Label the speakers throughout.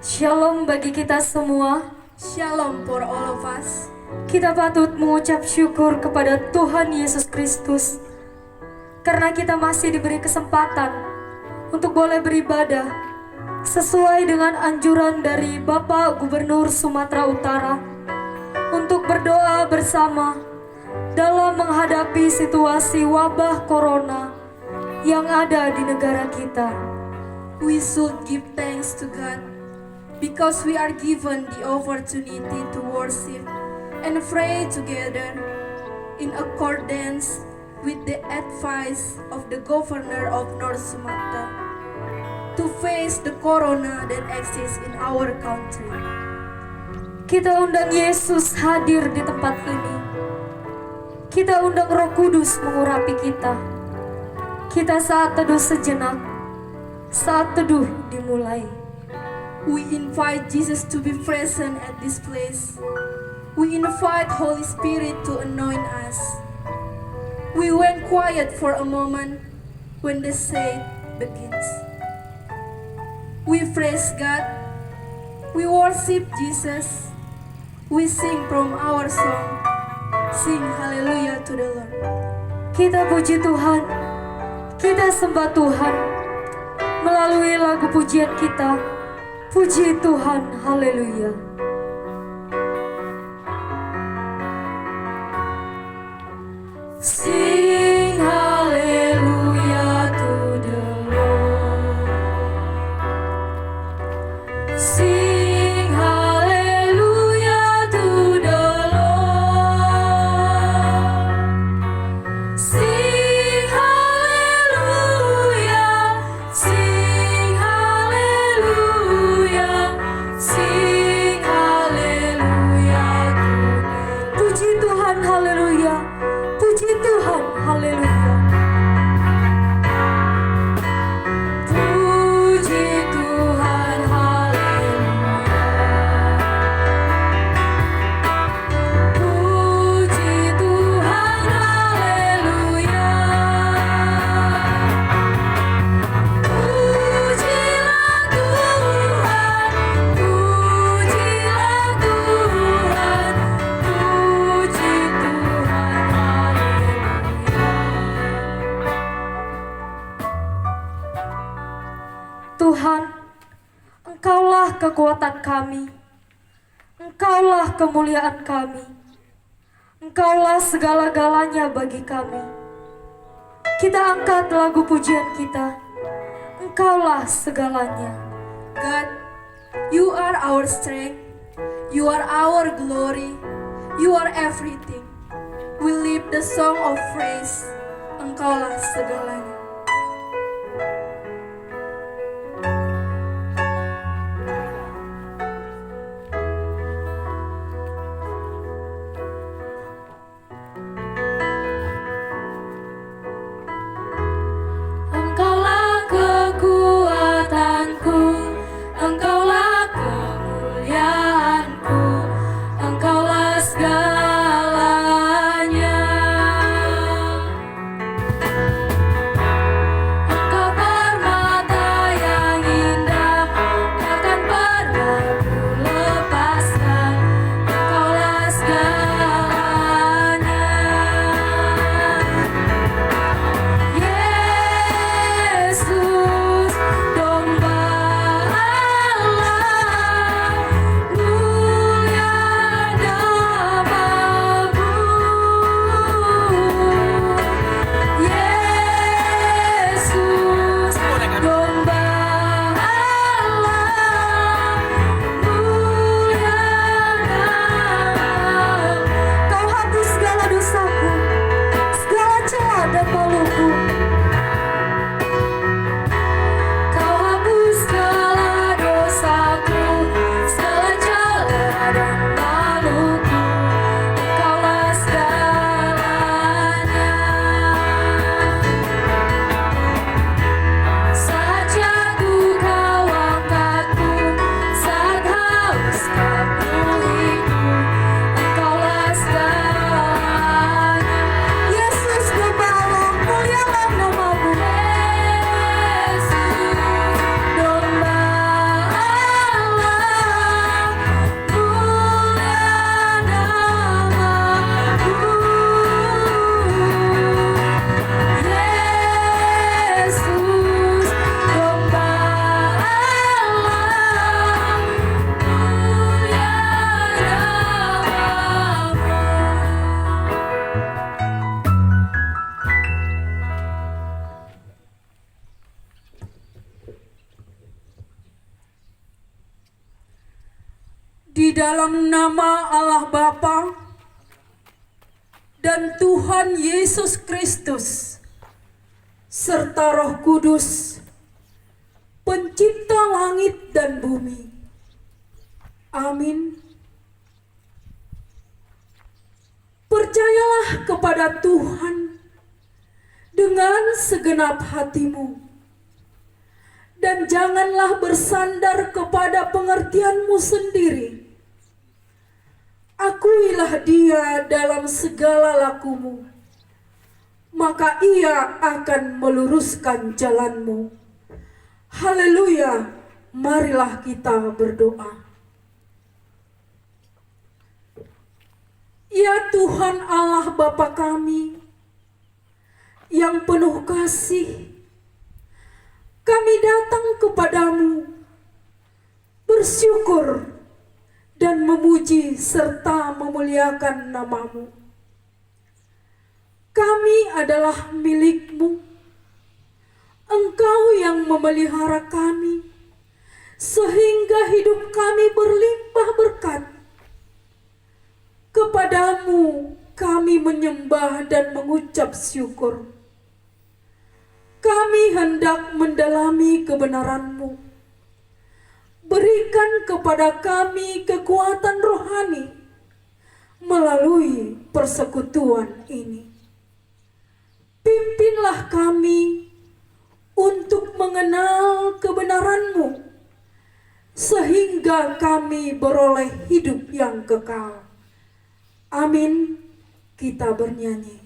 Speaker 1: Shalom bagi kita semua.
Speaker 2: Shalom for all of us.
Speaker 1: Kita patut mengucap syukur kepada Tuhan Yesus Kristus karena kita masih diberi kesempatan untuk boleh beribadah sesuai dengan anjuran dari Bapak Gubernur Sumatera Utara untuk berdoa bersama dalam menghadapi situasi wabah corona yang ada di negara kita.
Speaker 2: We should give thanks to God because we are given the opportunity to worship and pray together in accordance with the advice of the Governor of North Sumatra to face the corona that exists in our country.
Speaker 1: Kita undang Yesus hadir di tempat ini. Kita undang Roh Kudus mengurapi kita. Kita saat teduh sejenak. Saat teduh dimulai.
Speaker 2: We invite Jesus to be present at this place. We invite Holy Spirit to anoint us. We went quiet for a moment when the say begins. We praise God. We worship Jesus. We sing from our song. Sing hallelujah to the Lord.
Speaker 1: Kita puji Tuhan. Kita sembah Tuhan. Melalui lagu pujian kita. Puji Tuhan, haleluya. Sing hallelujah to the Lord. Sing hallelujah to the Lord. Sing hallelujah. Sing hallelujah. Sing hallelujah to Puji Tuhan, haleluya. Puji Tuhan, haleluya. Puji Tuhan, haleluya. Puji Tuhan, haleluya. Pujilah Tuhan, pujilah Tuhan, puji Tuhan, haleluya. Tuhan, Engkaulah kekuatan kami, Engkaulah kemuliaan kami, Engkaulah segala-galanya bagi kami. Kita angkat lagu pujian kita, Engkaulah segalanya.
Speaker 2: God, you are our strength. You are our glory. You are everything. We lift the song of praise. Engkaulah segalanya.
Speaker 1: Engkaulah kekuatanku, Engkaulah kemuliaanku, Engkaulah segalanya.
Speaker 2: Di dalam nama Allah Bapa dan Tuhan Yesus Kristus serta Roh Kudus, Pencipta langit dan bumi. Amin. Percayalah kepada Tuhan dengan segenap hatimu, dan janganlah bersandar kepada pengertianmu sendiri. Akuilah Dia dalam segala lakumu, maka Ia akan meluruskan jalanmu. Haleluya, marilah kita berdoa. Ya Tuhan Allah Bapa kami yang penuh kasih, kami datang kepadamu bersyukur dan memuji serta memuliakan namamu. Kami adalah milik-Mu. Engkau yang memelihara kami sehingga hidup kami berlimpah berkat. Kepadamu kami menyembah dan mengucap syukur. Kami hendak mendalami kebenaran-Mu. Berikan kepada kami kekuatan rohani melalui persekutuan ini. Pimpinlah kami untuk mengenal kebenaran-Mu, sehingga kami beroleh hidup yang kekal. Amin. Kita bernyanyi.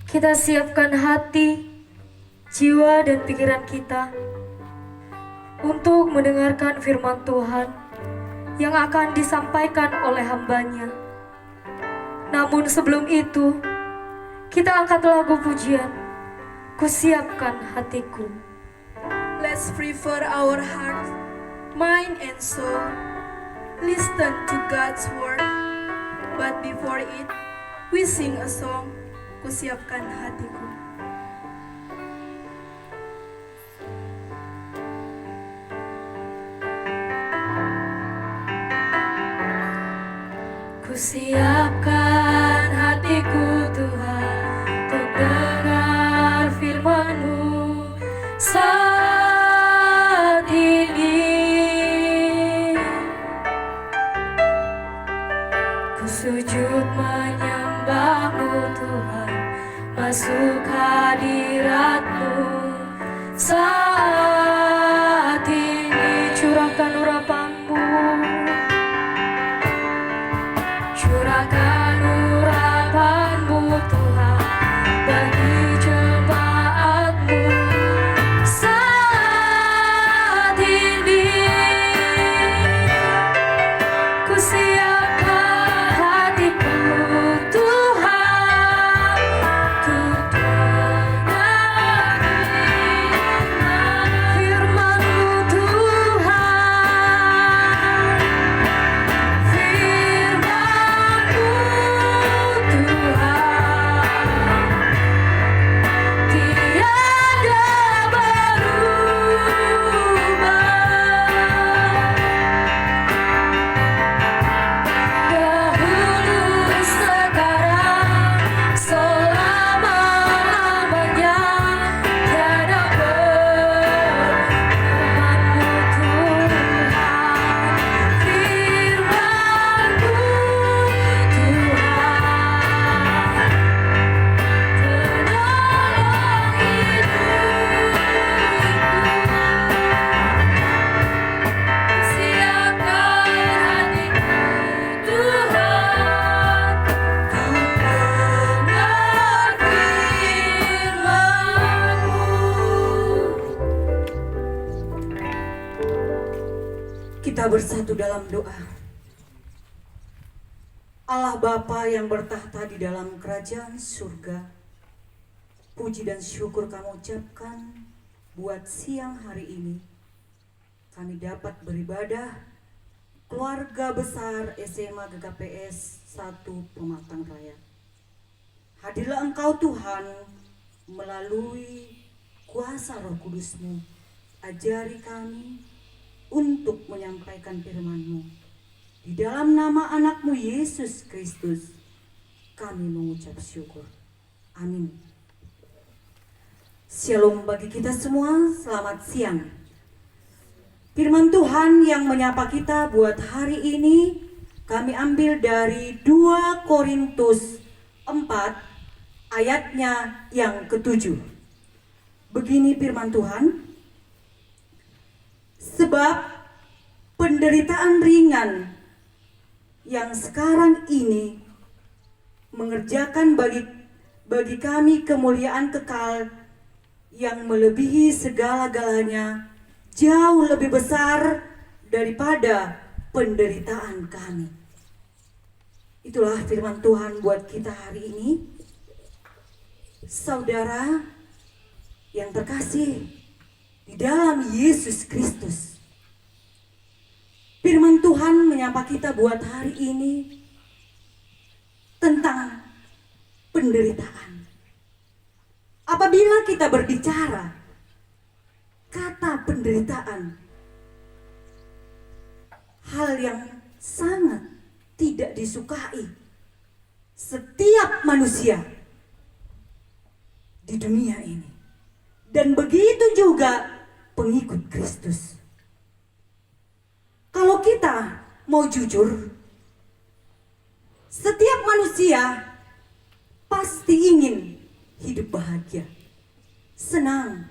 Speaker 1: Kita siapkan hati, jiwa, dan pikiran kita untuk mendengarkan firman Tuhan yang akan disampaikan oleh hamba-Nya. Namun sebelum itu, kita angkat lagu pujian, Kusiapkan Hatiku.
Speaker 2: Let's prepare our heart, mind and soul. Listen to God's word. But before it, we sing a song, Kusiapkan Hatiku.
Speaker 1: Kusiapkan hatiku Tuhan untuk dengar firman-Mu saat ini. Ku sujud menyembah-Mu Tuhan, masuk hadirat-Mu saat ini. Curahkan urapan-Mu, curahkan urapan-Mu Tuhan bagi jemaat-Mu saat ini. Kusiapkan hatiku Tuhan untuk dengar firman-Mu Tuhan. Firman-Mu
Speaker 3: Kita bersatu dalam doa. Allah Bapa yang bertahta di dalam kerajaan surga, puji dan syukur kami ucapkan buat siang hari ini. Kami dapat beribadah keluarga besar SMA GKPS 1 Pematang Raya. Hadirlah Engkau Tuhan melalui kuasa Roh Kudus-Mu ajari kami untuk menyampaikan firman-Mu. Di dalam nama anak-Mu Yesus Kristus, kami mengucap syukur. Amin. Shalom bagi kita semua, selamat siang. Firman Tuhan yang menyapa kita buat hari ini kami ambil dari 2 Korintus 4 ayatnya yang ke-7. Begini firman Tuhan, sebab penderitaan ringan yang sekarang ini mengerjakan bagi kami kemuliaan kekal yang melebihi segala-galanya, jauh lebih besar daripada penderitaan kami. Itulah firman Tuhan buat kita hari ini. Saudara yang terkasih di dalam Yesus Kristus, firman Tuhan menyapa kita buat hari ini tentang penderitaan. Apabila kita berbicara kata penderitaan, hal yang sangat tidak disukai setiap manusia di dunia ini, dan begitu juga pengikut Kristus. Kalau kita mau jujur, setiap manusia pasti ingin hidup bahagia, senang,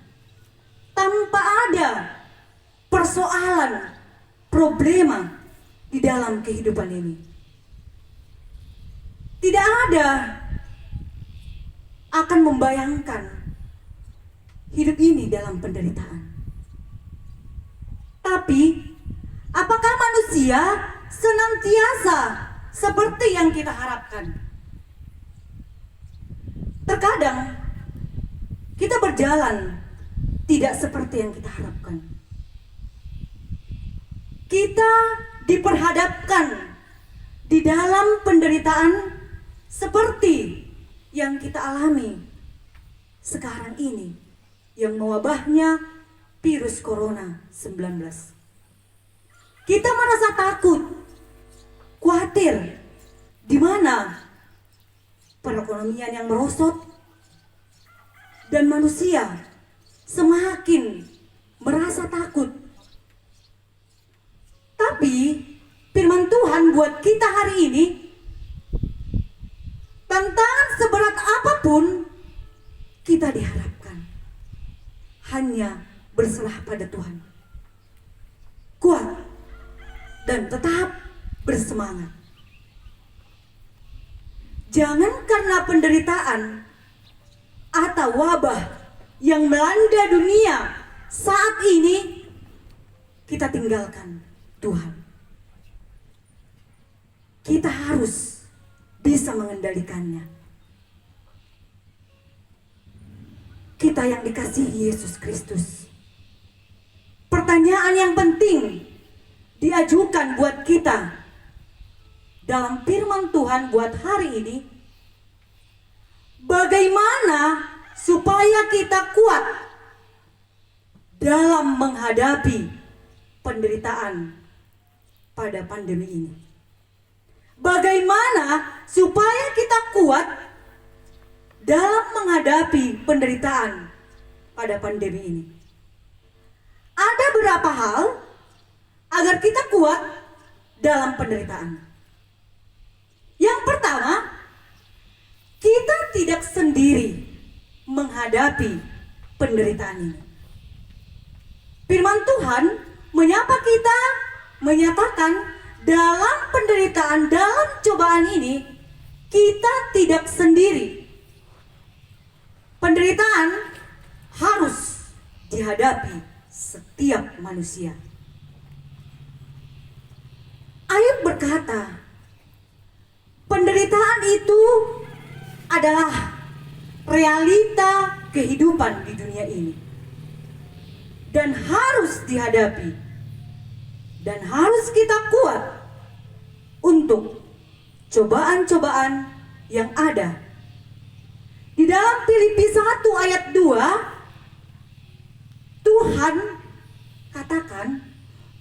Speaker 3: tanpa ada persoalan, problema di dalam kehidupan ini. Tidak ada akan membayangkan hidup ini dalam penderitaan. Tapi apakah manusia senantiasa seperti yang kita harapkan? Terkadang kita berjalan tidak seperti yang kita harapkan. Kita diperhadapkan di dalam penderitaan seperti yang kita alami sekarang ini, yang mewabahnya virus corona 19. Kita merasa takut, khawatir, di mana perekonomian yang merosot dan manusia semakin merasa takut. Tapi firman Tuhan buat kita hari ini, tantangan seberat apapun kita diharapkan hanya berserah pada Tuhan, kuat dan tetap bersemangat. Jangan karena penderitaan atau wabah yang melanda dunia saat ini kita tinggalkan Tuhan. Kita harus bisa mengendalikannya. Kita yang dikasihi Yesus Kristus, pertanyaan yang penting diajukan buat kita dalam firman Tuhan buat hari ini, bagaimana supaya kita kuat dalam menghadapi penderitaan pada pandemi ini? Bagaimana supaya kita kuat dalam menghadapi penderitaan pada pandemi ini? Ada beberapa hal agar kita kuat dalam penderitaan. Yang pertama, kita tidak sendiri menghadapi penderitaan ini. Firman Tuhan menyapa kita, menyatakan dalam penderitaan, dalam cobaan ini, kita tidak sendiri. Penderitaan harus dihadapi setiap manusia. Ayub berkata, penderitaan itu adalah realita kehidupan di dunia ini dan harus dihadapi, dan harus kita kuat untuk cobaan-cobaan yang ada. Di dalam Filipi 1 ayat 2, Tuhan Katakan,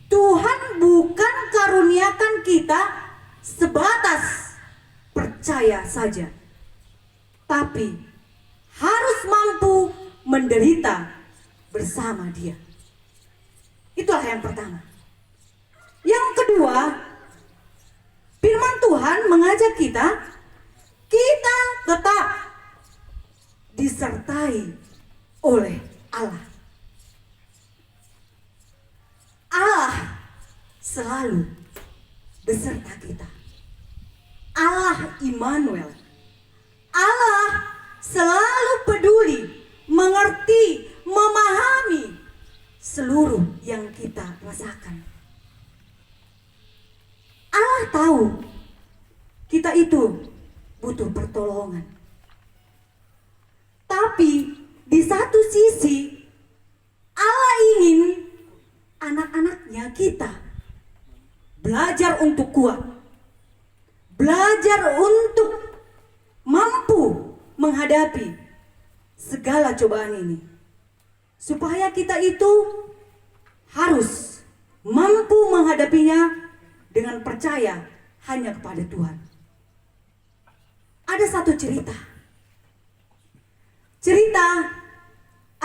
Speaker 3: Tuhan bukan karuniakan kita sebatas percaya saja, tapi harus mampu menderita bersama Dia. Itulah yang pertama. Yang kedua, firman Tuhan mengajak kita tetap disertai oleh Allah. Allah selalu beserta kita. Allah Immanuel. Allah selalu peduli, mengerti, memahami seluruh yang kita rasakan. Allah tahu kita itu butuh pertolongan. Tapi di satu sisi Allah ingin anak-anaknya kita belajar untuk kuat, belajar untuk mampu menghadapi segala cobaan ini, supaya kita itu harus mampu menghadapinya dengan percaya hanya kepada Tuhan. Ada satu cerita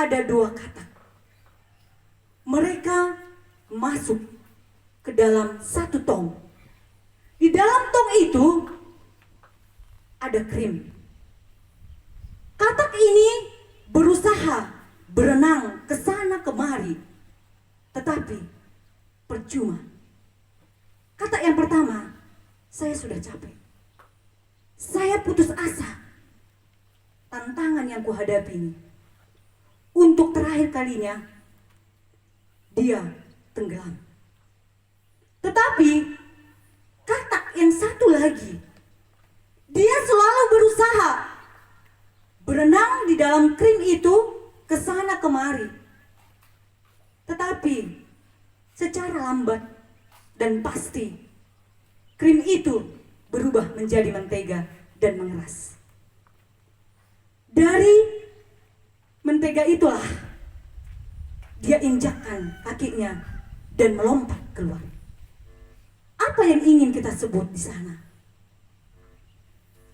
Speaker 3: ada dua katak. Mereka masuk ke dalam satu tong. Di dalam tong itu ada krim. Katak ini berusaha berenang ke sana kemari, tetapi percuma. Katak yang pertama, saya sudah capek. Saya putus asa. Tantangan yang kuhadapi ini, untuk terakhir kalinya, dia tenggelam. Tetapi katak yang satu lagi, dia selalu berusaha berenang di dalam krim itu ke sana kemari. Tetapi secara lambat dan pasti krim itu berubah menjadi mentega dan mengeras. Dari mentega itulah dia injakkan kakinya dan melompat keluar. Apa yang ingin kita sebut di sana?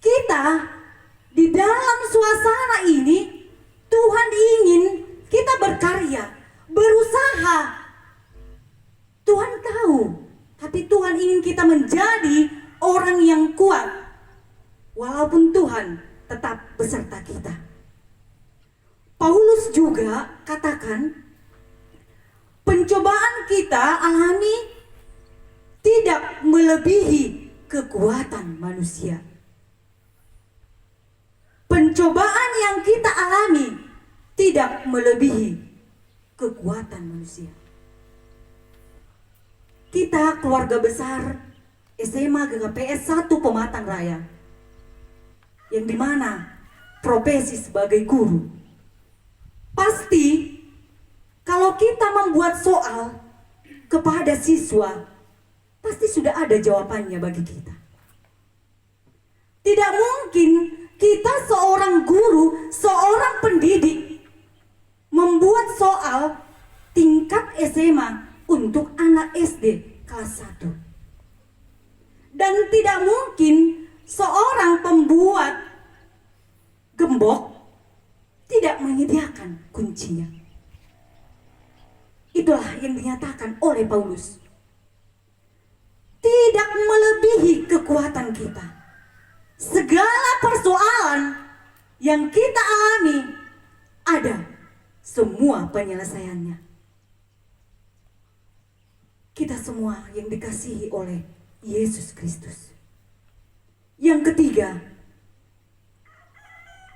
Speaker 3: Kita di dalam suasana ini, Tuhan ingin kita berkarya, berusaha. Tuhan tahu, tapi Tuhan ingin kita menjadi orang yang kuat, walaupun Tuhan tetap beserta kita. Paulus juga katakan, pencobaan kita alami tidak melebihi kekuatan manusia. Pencobaan yang kita alami tidak melebihi kekuatan manusia. Kita keluarga besar SMA GKPS 1 Pematang Raya, yang dimana profesi sebagai guru. Pasti kalau kita membuat soal kepada siswa, pasti sudah ada jawabannya bagi kita. Tidak mungkin kita seorang guru, seorang pendidik membuat soal tingkat SMA untuk anak SD kelas 1. Dan tidak mungkin seorang pembuat gembok tidak menyediakan kuncinya. Itulah yang dinyatakan oleh Paulus. Tidak melebihi kekuatan kita. Segala persoalan yang kita alami ada semua penyelesaiannya. Kita semua yang dikasihi oleh Yesus Kristus. Yang ketiga,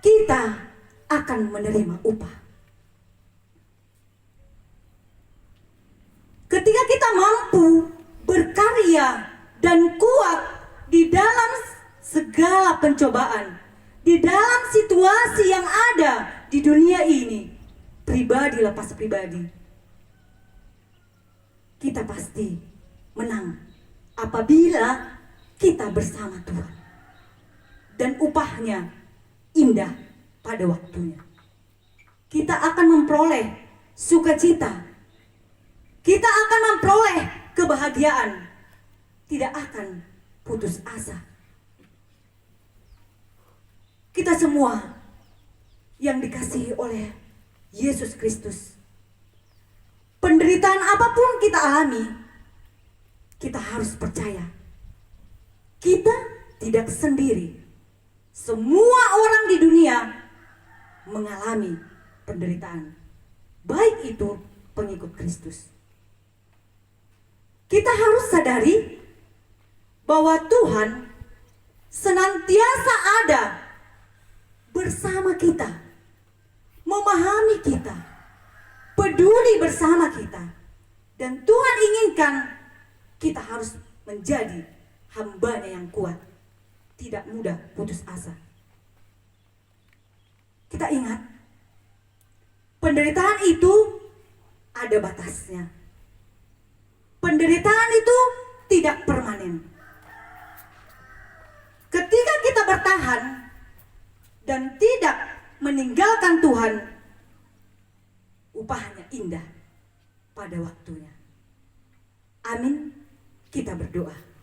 Speaker 3: kita akan menerima upah. Ketika kita mampu berkarya dan kuat di dalam segala pencobaan, di dalam situasi yang ada di dunia ini, pribadi lepas pribadi, kita pasti menang apabila kita bersama Tuhan. Dan upahnya indah pada waktunya. Kita akan memperoleh sukacita. kita akan memperoleh kebahagiaan, tidak akan putus asa. Kita semua yang dikasihi oleh Yesus Kristus, penderitaan apapun kita alami, kita harus percaya kita tidak sendiri. Semua orang di dunia mengalami penderitaan, baik itu pengikut Kristus. Kita harus sadari bahwa Tuhan senantiasa ada bersama kita, memahami kita, peduli bersama kita. Dan Tuhan inginkan kita harus menjadi hamba-Nya yang kuat, tidak mudah putus asa. Kita ingat, penderitaan itu ada batasnya. Penderitaan itu tidak permanen. Ketika kita bertahan dan tidak meninggalkan Tuhan, upahnya indah pada waktunya. Amin. Kita berdoa.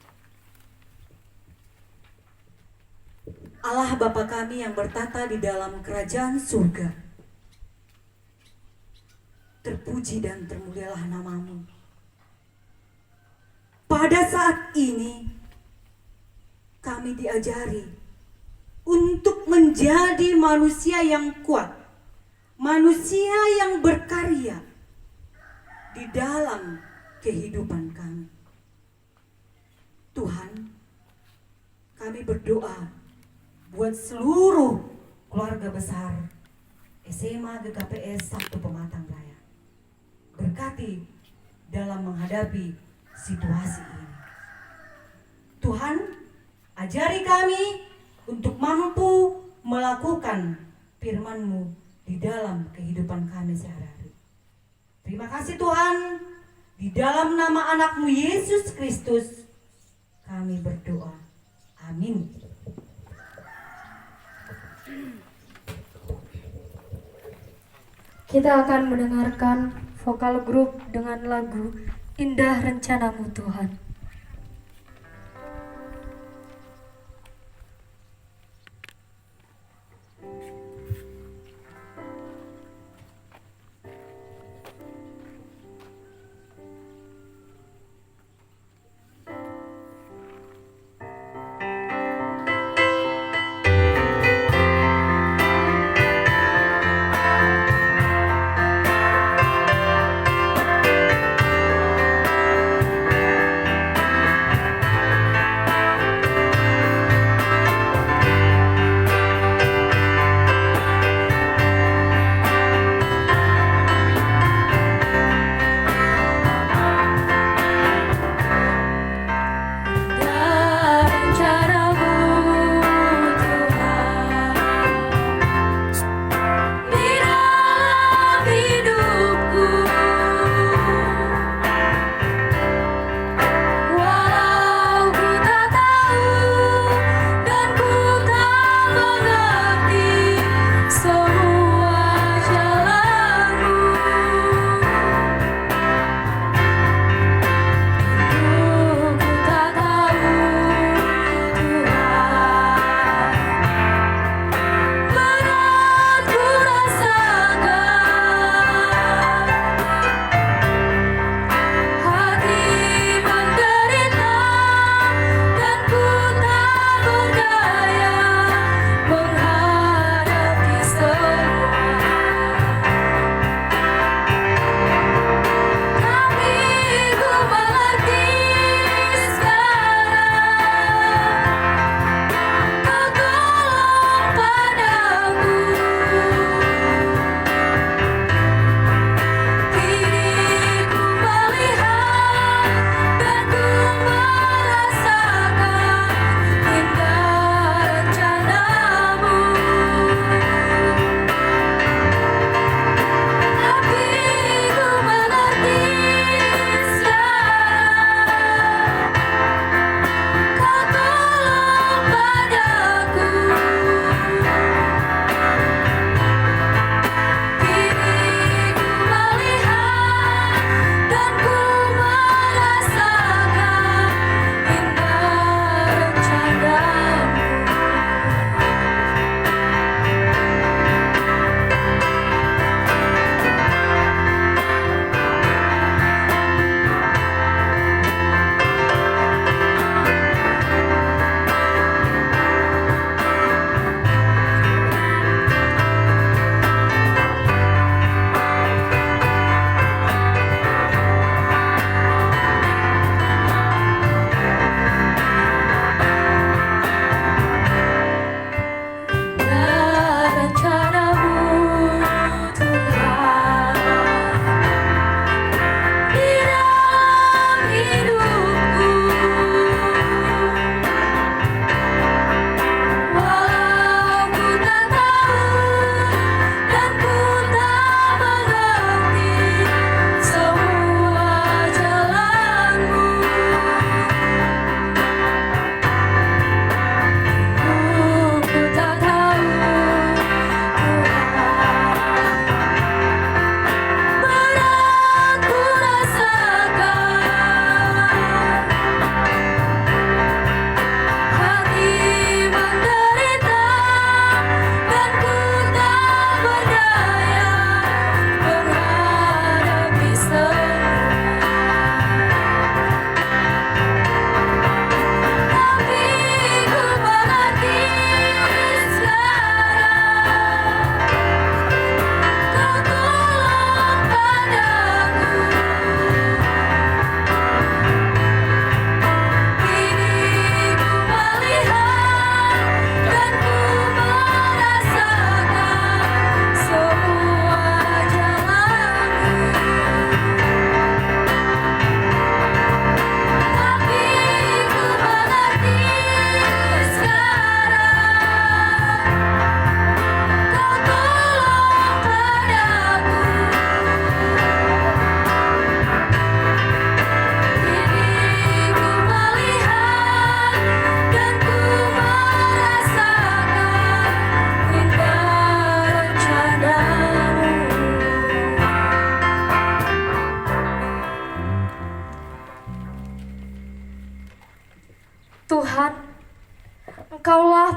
Speaker 3: Allah Bapa kami yang bertata di dalam kerajaan surga, terpuji dan termulialah nama-Mu. Pada saat ini kami diajari untuk menjadi manusia yang kuat, manusia yang berkarya di dalam kehidupan kami. Tuhan, kami berdoa buat seluruh keluarga besar SMA GKPS Sabtu Pematang Raya. Berkati dalam menghadapi situasi ini. Tuhan, ajari kami untuk mampu melakukan firman-Mu di dalam kehidupan kami sehari-hari. Terima kasih Tuhan, di dalam nama anak-Mu Yesus Kristus kami berdoa. Amin.
Speaker 1: Kita akan mendengarkan vokal grup dengan lagu Indah Rencana-Mu Tuhan.
Speaker 3: Indah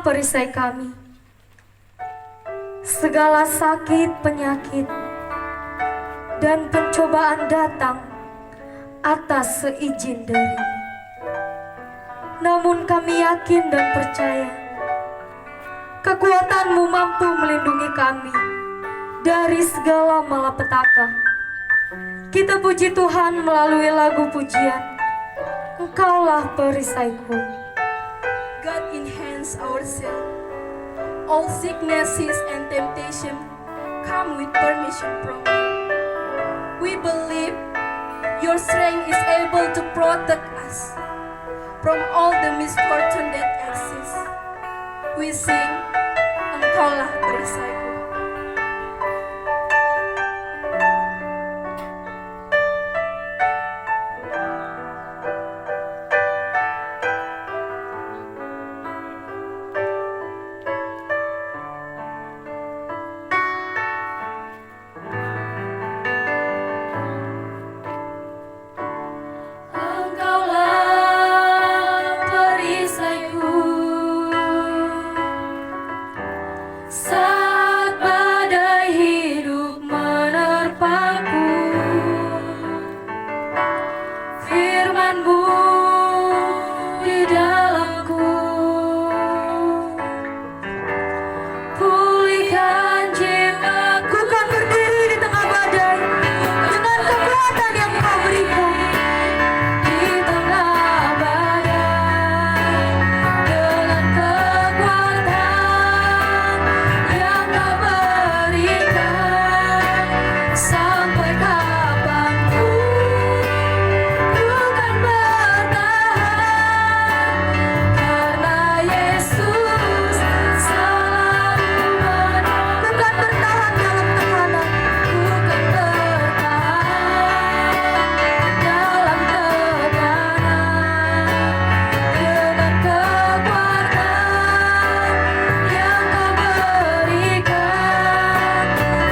Speaker 1: perisai kami. Segala sakit, penyakit, dan pencobaan datang atas seizin dari-Mu. Namun kami yakin dan percaya, kekuatan-Mu mampu melindungi kami dari segala malapetaka. Kita puji Tuhan melalui lagu pujian, Engkaulah perisaiku.
Speaker 2: God enhance ourselves. All sicknesses and temptation come with permission from you. We believe your strength is able to protect us from all the misfortune that exists. We sing, Engkaulah perisaiku.
Speaker 1: Engkaulah perisaiku saat badai hidup menerpaku. Firman-Mu di dalamku, pulihkan jiwaku. Kan berdiri di tengah badai dengan kekuatan yang Kau berikan. Di tengah badai dengan kekuatan yang Kau berikan. Sampai kapanpun ku kan bertahan, karena Yesus selalu menolong. Ku kan bertahan dalam tekanan, ku kan bertahan dalam tekanan dengan kekuatan yang Kau berikan.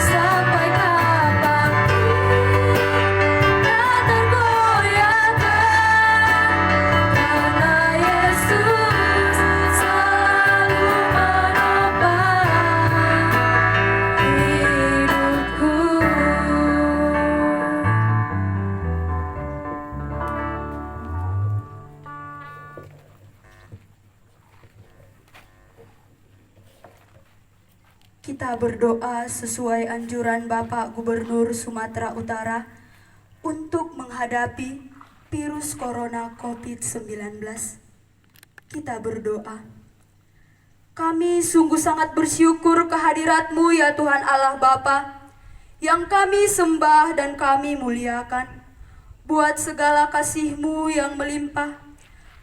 Speaker 1: Sampai kapanpun tak tergoyahkan, karena Yesus selalu menopang hidupku.
Speaker 2: Kita berdoa sesuai anjuran Bapak Gubernur Sumatera Utara untuk menghadapi virus corona COVID-19. Kita berdoa. Kami sungguh sangat bersyukur kehadirat-Mu ya Tuhan Allah Bapa, yang kami sembah dan kami muliakan. Buat segala kasih-Mu yang melimpah,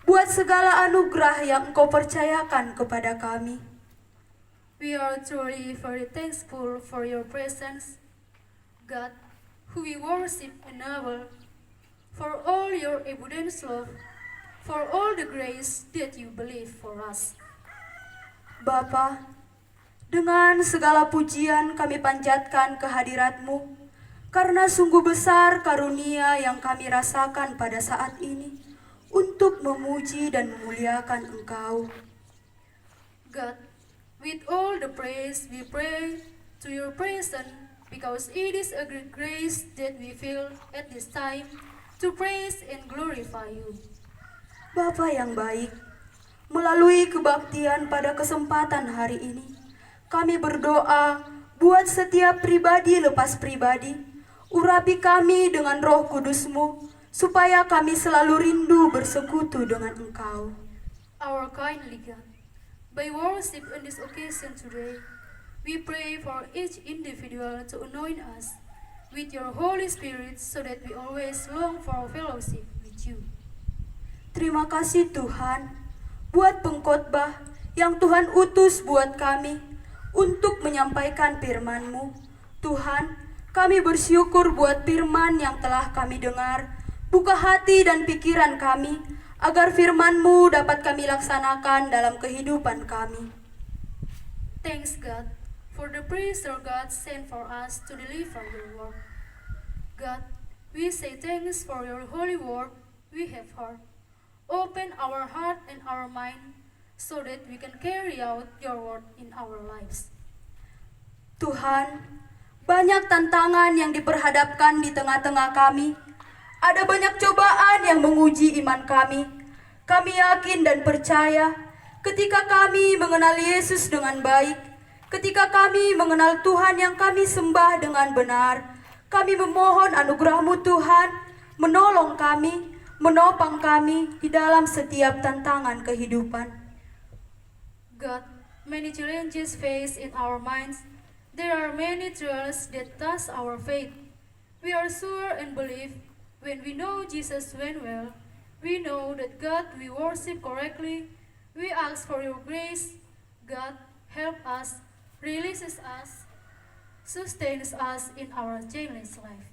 Speaker 2: buat segala anugerah yang Engkau percayakan kepada kami.
Speaker 1: We are truly very thankful for your presence, God, who we worship and adore, for all your abundant love, for all the grace that you believe for us.
Speaker 2: Bapa, dengan segala pujian kami panjatkan kehadirat-Mu, karena sungguh besar karunia yang kami rasakan pada saat ini untuk memuji dan memuliakan Engkau.
Speaker 1: God, with all the praise we pray to your presence, because it is a great grace that we feel at this time to praise and glorify you.
Speaker 2: Bapa yang baik, melalui kebaktian pada kesempatan hari ini, kami berdoa buat setiap pribadi lepas pribadi, urapi kami dengan Roh Kudus-Mu, supaya kami selalu rindu bersekutu dengan Engkau.
Speaker 1: Our kindly God, by worship on this occasion today, we pray for each individual to anoint us with your Holy Spirit so that we always long for fellowship with you.
Speaker 2: Terima kasih Tuhan, buat pengkhotbah yang Tuhan utus buat kami untuk menyampaikan firman-Mu. Tuhan, kami bersyukur buat firman yang telah kami dengar. Buka hati dan pikiran kami, agar firman-Mu dapat kami laksanakan dalam kehidupan kami.
Speaker 1: Thanks God for the preacher God sent for us to deliver your word. God, we say thanks for your holy word we have heard. Open our heart and our mind
Speaker 2: so that we can carry out your word in our lives.
Speaker 4: Tuhan, banyak tantangan yang diperhadapkan di tengah-tengah kami. Ada banyak cobaan yang menguji iman kami. Kami yakin dan percaya ketika kami mengenal Yesus dengan baik, ketika kami mengenal Tuhan yang kami sembah dengan benar, kami memohon anugerah-Mu Tuhan, menolong kami, menopang kami di dalam setiap tantangan kehidupan.
Speaker 2: God, many challenges face in our minds. There are many trials that test our faith. We are sure and believe when we know Jesus when well, we know that God we worship correctly. We ask for your grace. God, help us, releases us, sustains us in our challenged life.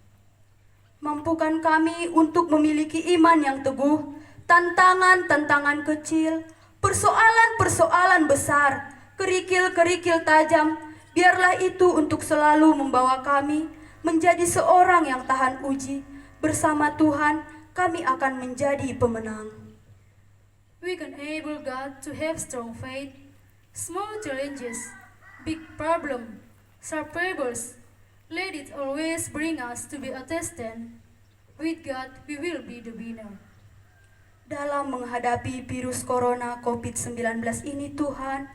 Speaker 4: Mampukan kami untuk memiliki iman yang teguh, tantangan-tantangan kecil, persoalan-persoalan besar, kerikil-kerikil tajam, biarlah itu untuk selalu membawa kami menjadi seorang yang tahan uji. Bersama Tuhan, kami akan menjadi pemenang.
Speaker 2: We can enable God to have strong faith. Small challenges, big problem, survivors, let it always bring us to be a tested. With God, we will be the winner.
Speaker 4: Dalam menghadapi virus corona COVID-19 ini Tuhan,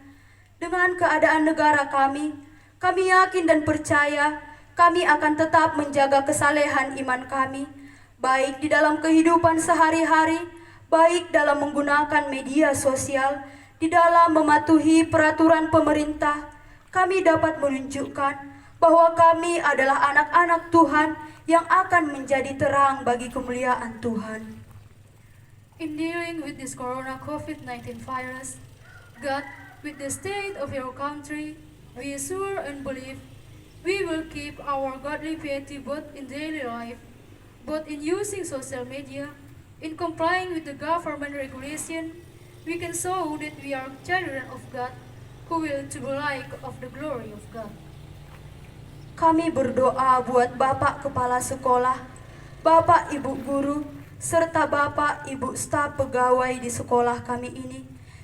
Speaker 4: dengan keadaan negara kami yakin dan percaya kami akan tetap menjaga kesalehan iman kami, baik di dalam kehidupan sehari-hari, baik dalam menggunakan media sosial, di dalam mematuhi peraturan pemerintah. Kami dapat menunjukkan bahwa kami adalah anak-anak Tuhan yang akan menjadi terang bagi kemuliaan Tuhan.
Speaker 2: In dealing with this corona COVID-19 virus, God, with the state of your country, we assure and believe we will keep our godly piety both in daily life, both in using social media, in complying with the government regulation. We can show that we are children of God who will to be like of the glory of God.
Speaker 4: Kami berdoa buat Bapak Kepala Sekolah, Bapak Ibu Guru, serta Bapak Ibu staf pegawai di sekolah kami ini.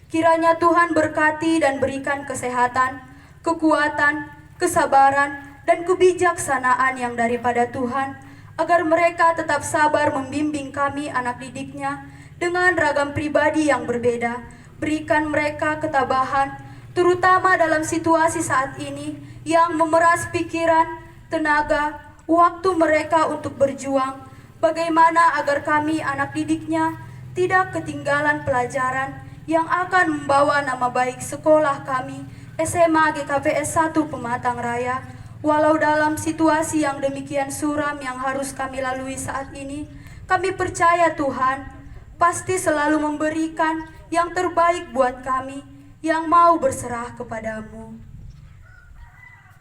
Speaker 4: Kiranya Tuhan berkati dan berikan kesehatan, kekuatan, kesabaran, dan kebijaksanaan yang daripada Tuhan, agar mereka tetap sabar membimbing kami anak didiknya dengan ragam pribadi yang berbeda. Berikan mereka ketabahan, terutama dalam situasi saat ini yang memeras pikiran, tenaga, waktu mereka untuk berjuang. Bagaimana agar kami anak didiknya tidak ketinggalan pelajaran yang akan membawa nama baik sekolah kami SMA GKPS 1 Pematang Raya. Walau dalam situasi yang demikian suram yang harus kami lalui saat ini, kami percaya Tuhan pasti selalu memberikan yang terbaik buat kami yang mau berserah kepadamu.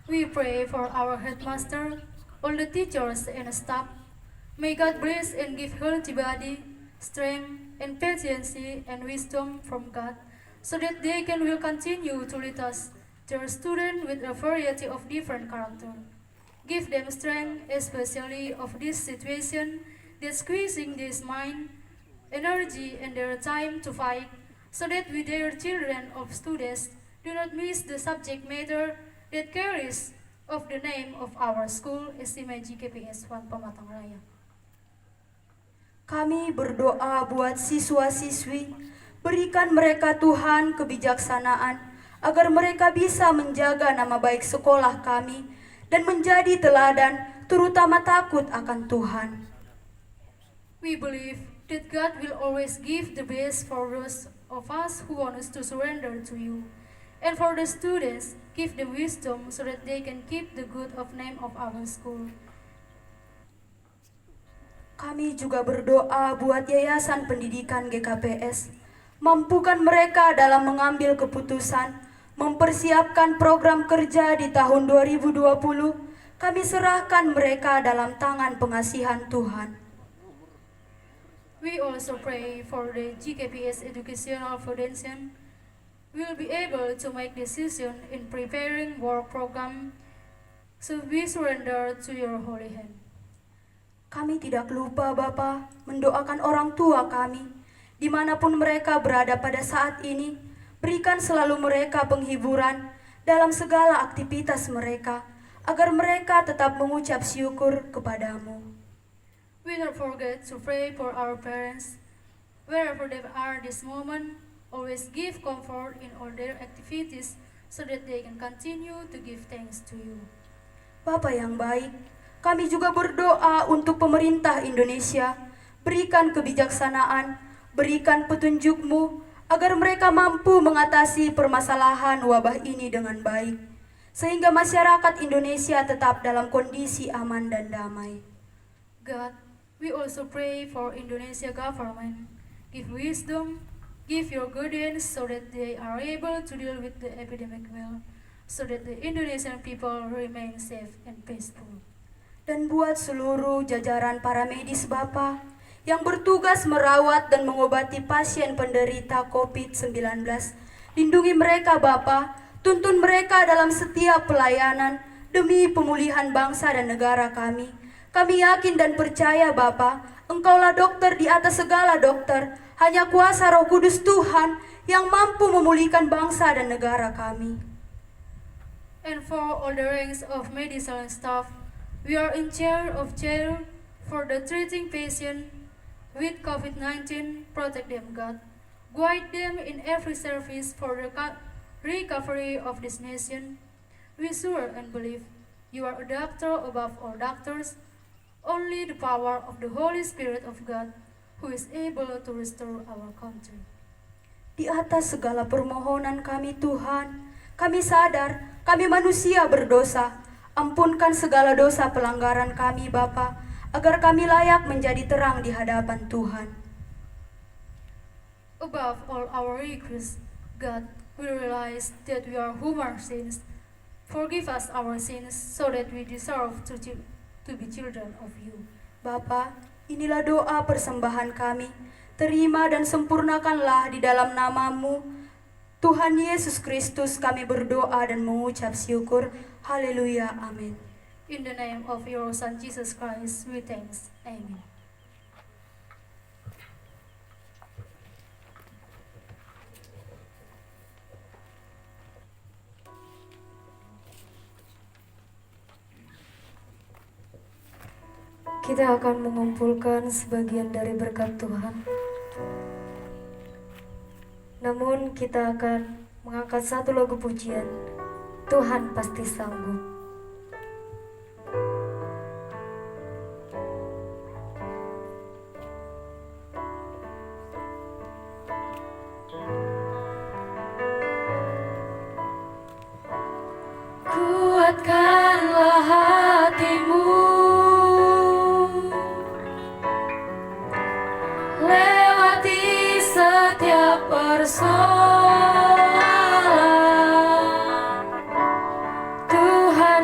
Speaker 2: We pray for our headmaster, all the teachers and staff. May God bless and give healthy body, strength, and patience and wisdom from God, so that they will continue to lead us, their students with a variety of different character. Give them strength, especially of this situation that's squeezing this mind, energy, and their time to fight, so that we, their children of students, do not miss the subject matter that carries of the name of our school, SMA GKPS 1 Pematang Raya.
Speaker 4: Kami berdoa buat siswa-siswi, berikan mereka Tuhan kebijaksanaan, agar mereka bisa menjaga nama baik sekolah kami dan menjadi teladan, terutama takut akan Tuhan.
Speaker 2: We believe that God will always give the best for those of us who want us to surrender to you. And for the students, give them wisdom so that they can keep the good of name of our school.
Speaker 4: Kami juga berdoa buat Yayasan Pendidikan GKPS. Mampukan mereka dalam mengambil keputusan, mempersiapkan program kerja di tahun 2020. Kami serahkan mereka dalam tangan pengasihan Tuhan.
Speaker 2: We also pray for the GKPS Educational Foundation will be able to make decision in preparing work program, so we surrender to your holy hand.
Speaker 4: Kami tidak lupa Bapa mendoakan orang tua kami, dimanapun mereka berada pada saat ini. Berikan selalu mereka penghiburan dalam segala aktivitas mereka, agar mereka tetap mengucap syukur kepadamu.
Speaker 2: We don't forget to pray for our parents, wherever they are this moment. Always give comfort in all their activities so that they can continue to give thanks to you.
Speaker 4: Bapa yang baik, kami juga berdoa untuk pemerintah Indonesia. Berikan kebijaksanaan, berikan petunjuk-Mu, agar mereka mampu mengatasi permasalahan wabah ini dengan baik, sehingga masyarakat Indonesia tetap dalam kondisi aman dan damai.
Speaker 2: God, we also pray for Indonesia government. Give wisdom, give your guidance so that they are able to deal with the epidemic well, so that the Indonesian people remain safe and peaceful.
Speaker 4: Dan buat seluruh jajaran para medis Bapa yang bertugas merawat dan mengobati pasien penderita COVID-19, lindungi mereka Bapa, tuntun mereka dalam setiap pelayanan demi pemulihan bangsa dan negara kami. Kami yakin dan percaya Bapa, Engkaulah dokter di atas segala dokter, hanya kuasa Roh Kudus Tuhan yang mampu memulihkan bangsa dan negara kami.
Speaker 2: And for all the ranks of medical staff, we are in charge of care for the treating patient with COVID-19. Protect them, God. Guide them in every service for the recovery of this nation. We sure and believe you are a doctor above all doctors. Only the power of the Holy Spirit of God who is able to restore our country.
Speaker 4: Di atas segala permohonan kami Tuhan, kami sadar kami manusia berdosa. Ampunkan segala dosa pelanggaran kami Bapa, agar kami layak menjadi terang di hadapan Tuhan.
Speaker 2: Above all our requests, God, we realize that we are human sins. Forgive us our sins so that we deserve to be children of you.
Speaker 4: Bapa, inilah doa persembahan kami. Terima dan sempurnakanlah di dalam nama-Mu. Tuhan Yesus Kristus kami berdoa dan mengucap syukur. Haleluya, amin.
Speaker 2: In the name of your Son Jesus Christ, we thanks. Amen.
Speaker 1: Kita akan mengumpulkan sebagian dari berkat Tuhan. Namun kita akan mengangkat satu lagu pujian, Tuhan Pasti Sanggup.
Speaker 2: Kuatkanlah hatimu, lewati setiap persoalan. Tuhan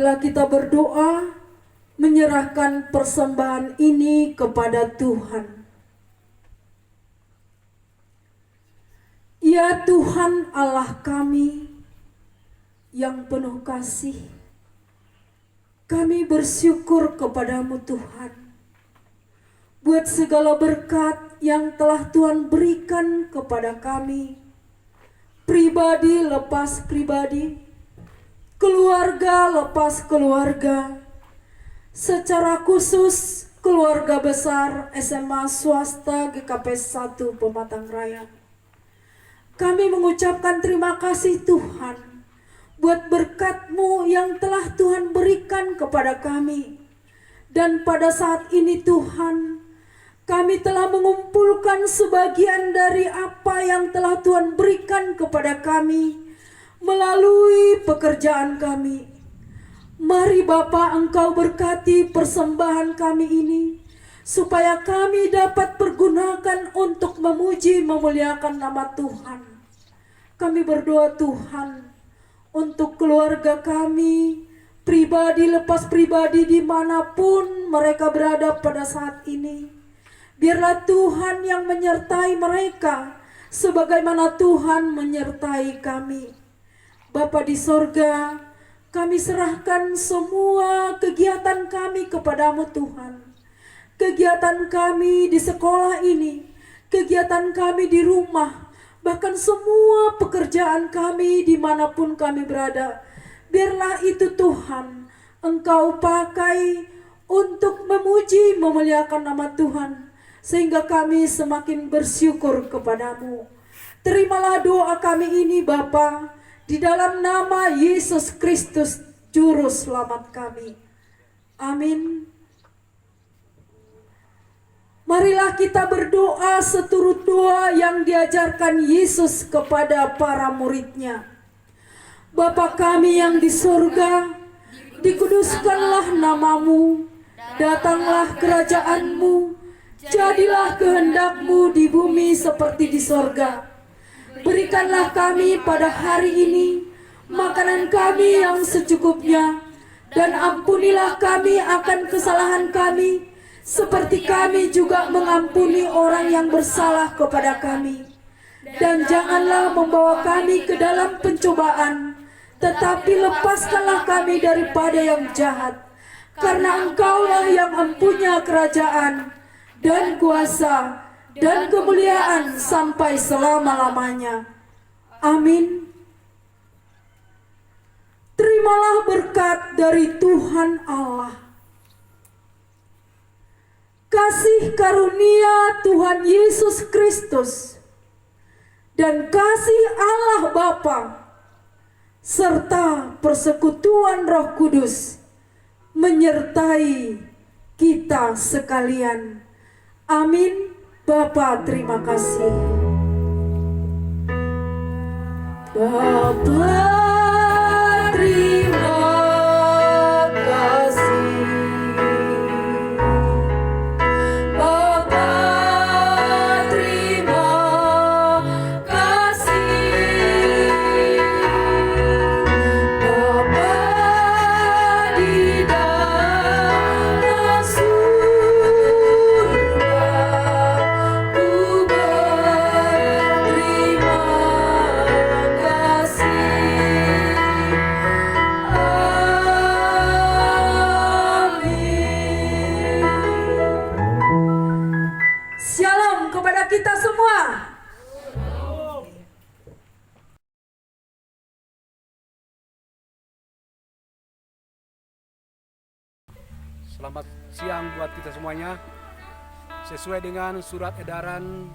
Speaker 2: marilah kita berdoa menyerahkan persembahan ini kepada Tuhan. Ya Tuhan Allah kami yang penuh kasih, kami bersyukur kepadamu Tuhan, buat segala berkat yang telah Tuhan berikan kepada kami, pribadi lepas pribadi, keluarga lepas keluarga, secara khusus keluarga besar SMA swasta GKP 1 Pematang Raya. Kami mengucapkan terima kasih Tuhan buat berkat-Mu yang telah Tuhan berikan kepada kami. Dan pada saat ini Tuhan, kami telah mengumpulkan sebagian dari apa yang telah Tuhan berikan kepada kami melalui pekerjaan kami. Mari Bapa, Engkau berkati persembahan kami ini, supaya kami dapat pergunakan untuk memuji memuliakan nama Tuhan. Kami berdoa Tuhan untuk keluarga kami, pribadi lepas pribadi dimanapun mereka berada pada saat ini. Biarlah Tuhan yang menyertai mereka, sebagaimana Tuhan menyertai kami. Bapa di sorga, kami serahkan semua kegiatan kami kepadamu Tuhan. Kegiatan kami di sekolah ini, kegiatan kami di rumah, bahkan semua pekerjaan kami dimanapun kami berada. Biarlah itu Tuhan, Engkau pakai untuk memuji memuliakan nama Tuhan, sehingga kami semakin bersyukur kepadamu. Terimalah doa kami ini Bapa, di dalam nama Yesus Kristus Juru Selamat kami. Amin. Marilah kita berdoa seturut doa yang diajarkan Yesus kepada para muridnya. Bapa kami yang di surga, dikuduskanlah namamu, datanglah kerajaanmu, jadilah kehendakmu di bumi seperti di sorga. Berikanlah kami pada hari ini makanan kami yang secukupnya, dan ampunilah kami akan kesalahan kami, seperti kami juga mengampuni orang yang bersalah kepada kami. Dan janganlah membawa kami ke dalam pencobaan, tetapi lepaskanlah kami daripada yang jahat. Karena Engkaulah yang mempunyai kerajaan dan kuasa dan kemuliaan sampai selama-lamanya. Amin. Terimalah berkat dari Tuhan Allah. Kasih karunia Tuhan Yesus Kristus dan kasih Allah Bapa serta persekutuan Roh Kudus menyertai kita sekalian. Amin. Bapa, terima kasih. Bapa, terima kasih. Bapa, terima kasih. Bapa di dalam surga, ku berterima kasih. Amin. Shalom kepada kita semua.
Speaker 5: Selamat siang buat kita semuanya. Sesuai dengan surat edaran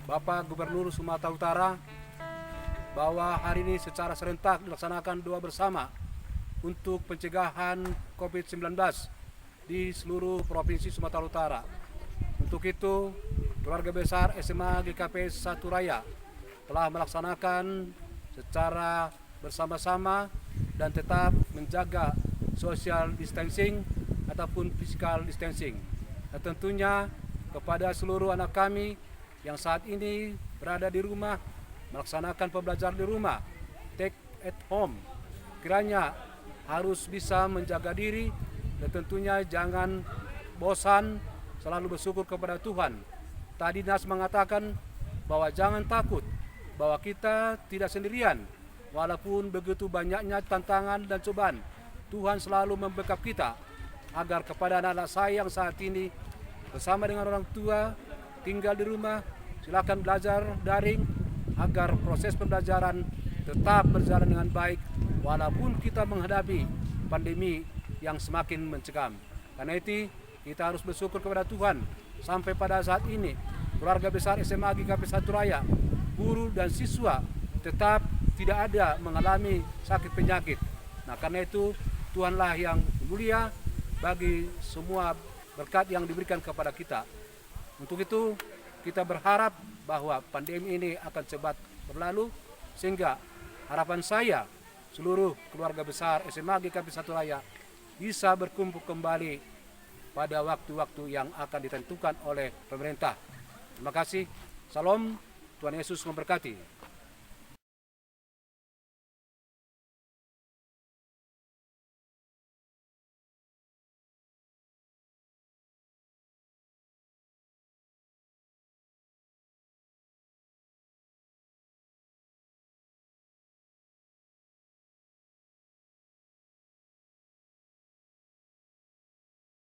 Speaker 5: Bapak Gubernur Sumatera Utara bahwa hari ini secara serentak dilaksanakan doa bersama untuk pencegahan COVID-19 di seluruh Provinsi Sumatera Utara. Untuk itu, keluarga besar SMA GKP 1 Raya telah melaksanakan secara bersama-sama dan tetap menjaga social distancing ataupun physical distancing. Dan tentunya kepada seluruh anak kami yang saat ini berada di rumah, melaksanakan pembelajaran di rumah, take at home. Kiranya harus bisa menjaga diri dan tentunya jangan bosan, selalu bersyukur kepada Tuhan. Tadi Nas mengatakan bahwa jangan takut, bahwa kita tidak sendirian. Walaupun begitu banyaknya tantangan dan cobaan, Tuhan selalu membackup kita agar kepada anak-anak saya yang saat ini bersama dengan orang tua tinggal di rumah, silakan belajar daring agar proses pembelajaran tetap berjalan dengan baik walaupun kita menghadapi pandemi yang semakin mencekam. Karena itu kita harus bersyukur kepada Tuhan sampai pada saat ini keluarga besar SMA GKP Satu Raya, guru dan siswa tetap tidak ada mengalami sakit penyakit. Nah, karena itu Tuhanlah yang mulia bagi semua berkat yang diberikan kepada kita. Untuk itu kita berharap bahwa pandemi ini akan cepat berlalu sehingga harapan saya seluruh keluarga besar SMA GKP Satu Raya bisa berkumpul kembali pada waktu-waktu yang akan ditentukan oleh pemerintah. Terima kasih. Salam, Tuhan Yesus memberkati.